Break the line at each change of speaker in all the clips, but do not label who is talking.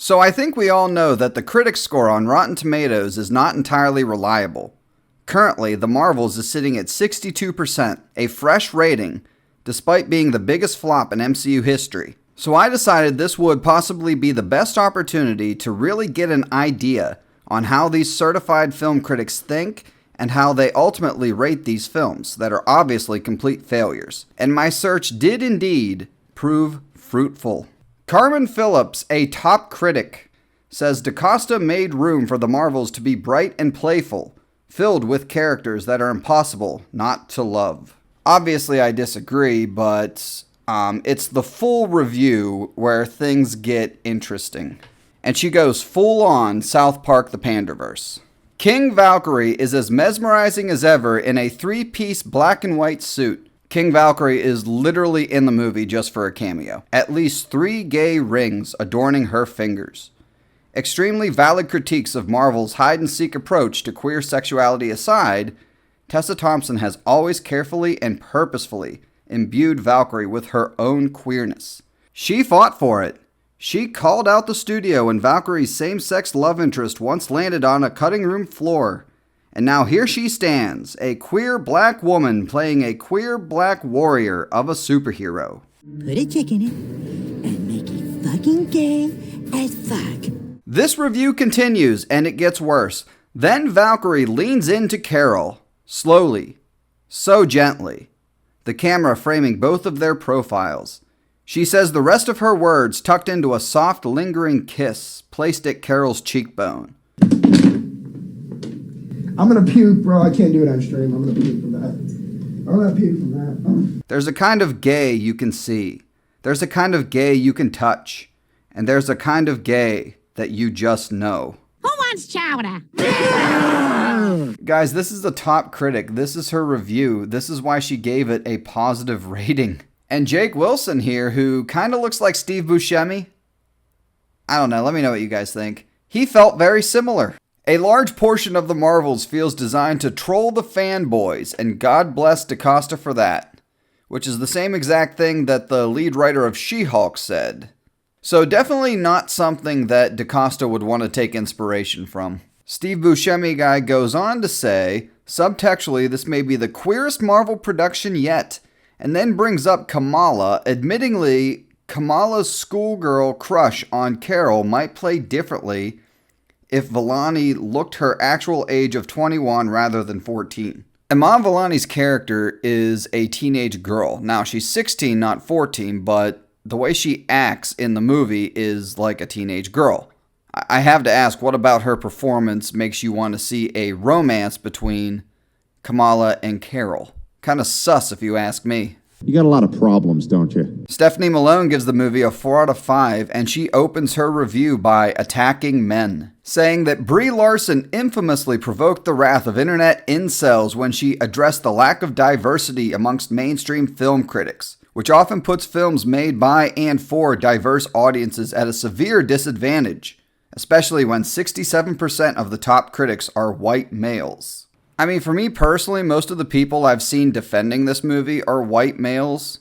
So I think we all know that the critic score on Rotten Tomatoes is not entirely reliable. Currently, The Marvels is sitting at 62%, a fresh rating, despite being the biggest flop in MCU history. So I decided this would possibly be the best opportunity to really get an idea on how these certified film critics think and how they ultimately rate these films that are obviously complete failures. And my search did indeed prove fruitful. Carmen Phillips, a top critic, says DaCosta made room for The Marvels to be bright and playful, filled with characters that are impossible not to love. Obviously, I disagree, but it's the full review where things get interesting. And she goes full on South Park the Panderverse. King Valkyrie is as mesmerizing as ever in a three-piece black and white suit. King Valkyrie is literally in the movie just for a cameo. At least 3 gay rings adorning her fingers. Extremely valid critiques of Marvel's hide-and-seek approach to queer sexuality aside, Tessa Thompson has always carefully and purposefully imbued Valkyrie with her own queerness. She fought for it. She called out the studio when Valkyrie's same-sex love interest once landed on a cutting room floor. And now here she stands, a queer black woman playing a queer black warrior of a superhero.
Put a chick in it and make it fucking gay as fuck.
This review continues, and it gets worse. Then Valkyrie leans into Carol, slowly, so gently, the camera framing both of their profiles. She says the rest of her words tucked into a soft, lingering kiss placed at Carol's cheekbone.
I'm gonna puke, bro. I can't do it on stream. I'm gonna puke from that. I'm gonna puke from that.
There's a kind of gay you can see. There's a kind of gay you can touch. And there's a kind of gay that you just know.
Who wants chowder?
Guys, this is a top critic. This is her review. This is why she gave it a positive rating. And Jake Wilson here, who kind of looks like Steve Buscemi. I don't know. Let me know what you guys think. He felt very similar. A large portion of The Marvels feels designed to troll the fanboys, and God bless DaCosta for that. Which is the same exact thing that the lead writer of She-Hulk said. So definitely not something that DaCosta would want to take inspiration from. Steve Buscemi guy goes on to say, subtextually, this may be the queerest Marvel production yet, and then brings up Kamala. Admittingly, Kamala's schoolgirl crush on Carol might play differently if Vellani looked her actual age of 21 rather than 14. Iman Vellani's character is a teenage girl. Now, she's 16, not 14, but the way she acts in the movie is like a teenage girl. I have to ask, what about her performance makes you want to see a romance between Kamala and Carol? Kind of sus, if you ask me.
You got a lot of problems, don't you?
Stephanie Malone gives the movie a 4 out of 5, and she opens her review by attacking men, saying that Brie Larson infamously provoked the wrath of internet incels when she addressed the lack of diversity amongst mainstream film critics, which often puts films made by and for diverse audiences at a severe disadvantage, especially when 67% of the top critics are white males. I mean, for me personally, most of the people I've seen defending this movie are white males,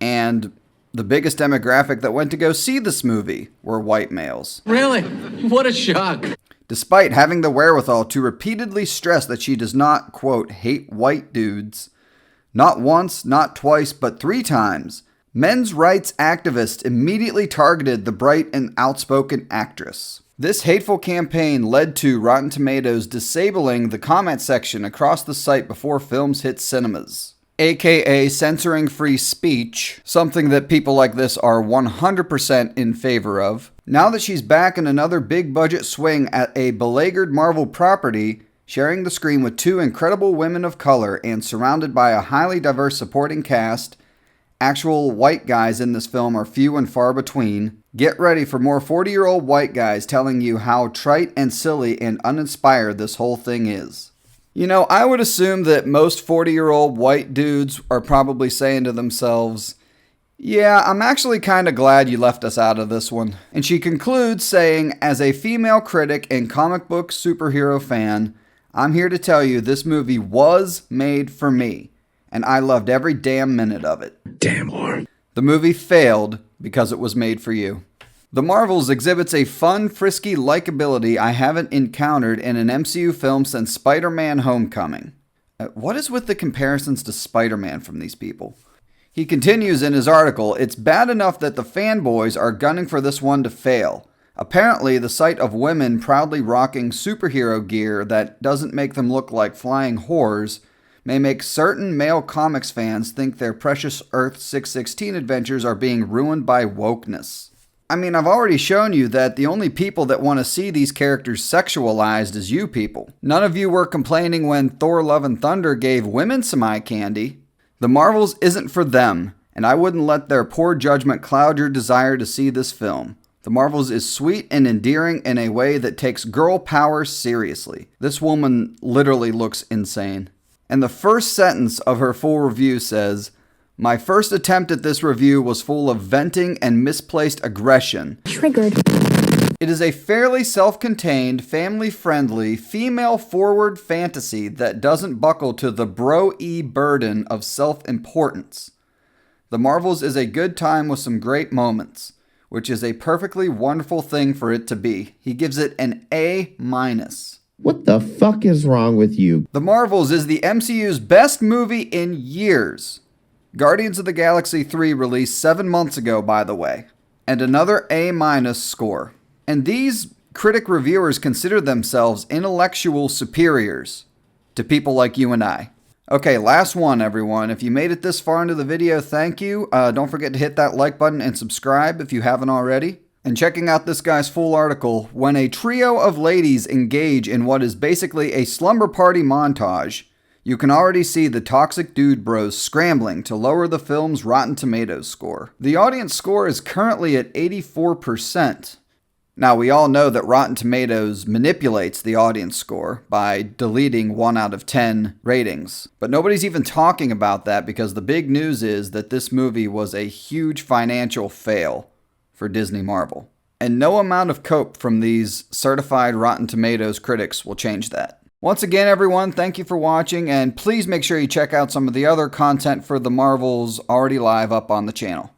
and the biggest demographic that went to go see this movie were white males.
Really? What a shock.
Despite having the wherewithal to repeatedly stress that she does not, quote, hate white dudes, not once, not twice, but 3 times, men's rights activists immediately targeted the bright and outspoken actress. This hateful campaign led to Rotten Tomatoes disabling the comment section across the site before films hit cinemas, aka censoring free speech, something that people like this are 100% in favor of. Now that she's back in another big budget swing at a beleaguered Marvel property, sharing the screen with 2 incredible women of color and surrounded by a highly diverse supporting cast, actual white guys in this film are few and far between. Get ready for more 40-year-old white guys telling you how trite and silly and uninspired this whole thing is. You know, I would assume that most 40-year-old white dudes are probably saying to themselves, yeah, I'm actually kind of glad you left us out of this one. And she concludes saying, as a female critic and comic book superhero fan, I'm here to tell you this movie was made for me, and I loved every damn minute of it.
Damn whore.
The movie failed because it was made for you. The Marvels exhibits a fun, frisky likability I haven't encountered in an MCU film since Spider-Man Homecoming. What is with the comparisons to Spider-Man from these people? He continues in his article, it's bad enough that the fanboys are gunning for this one to fail. Apparently, the sight of women proudly rocking superhero gear that doesn't make them look like flying whores may make certain male comics fans think their precious Earth 616 adventures are being ruined by wokeness. I mean, I've already shown you that the only people that want to see these characters sexualized is you people. None of you were complaining when Thor Love and Thunder gave women some eye candy. The Marvels isn't for them, and I wouldn't let their poor judgment cloud your desire to see this film. The Marvels is sweet and endearing in a way that takes girl power seriously. This woman literally looks insane. And the first sentence of her full review says, "My first attempt at this review was full of venting and misplaced aggression.
Triggered.
It is a fairly self-contained, family-friendly, female-forward fantasy that doesn't buckle to the bro-y burden of self-importance. The Marvels is a good time with some great moments, which is a perfectly wonderful thing for it to be." He gives it an A-.
What the fuck is wrong with you?
The Marvels is the MCU's best movie in years. Guardians of the Galaxy 3 released 7 months ago, by the way, and another A- score. And these critic reviewers consider themselves intellectual superiors to people like you and I. Okay, last one, everyone. If you made it this far into the video, thank you. Don't forget to hit that like button and subscribe if you haven't already. And checking out this guy's full article, when a trio of ladies engage in what is basically a slumber party montage, you can already see the toxic dude bros scrambling to lower the film's Rotten Tomatoes score. The audience score is currently at 84%. Now, we all know that Rotten Tomatoes manipulates the audience score by deleting 1 out of 10 ratings. But nobody's even talking about that because the big news is that this movie was a huge financial fail for Disney Marvel. And no amount of cope from these certified Rotten Tomatoes critics will change that. Once again, everyone, thank you for watching, and please make sure you check out some of the other content for the Marvels already live up on the channel.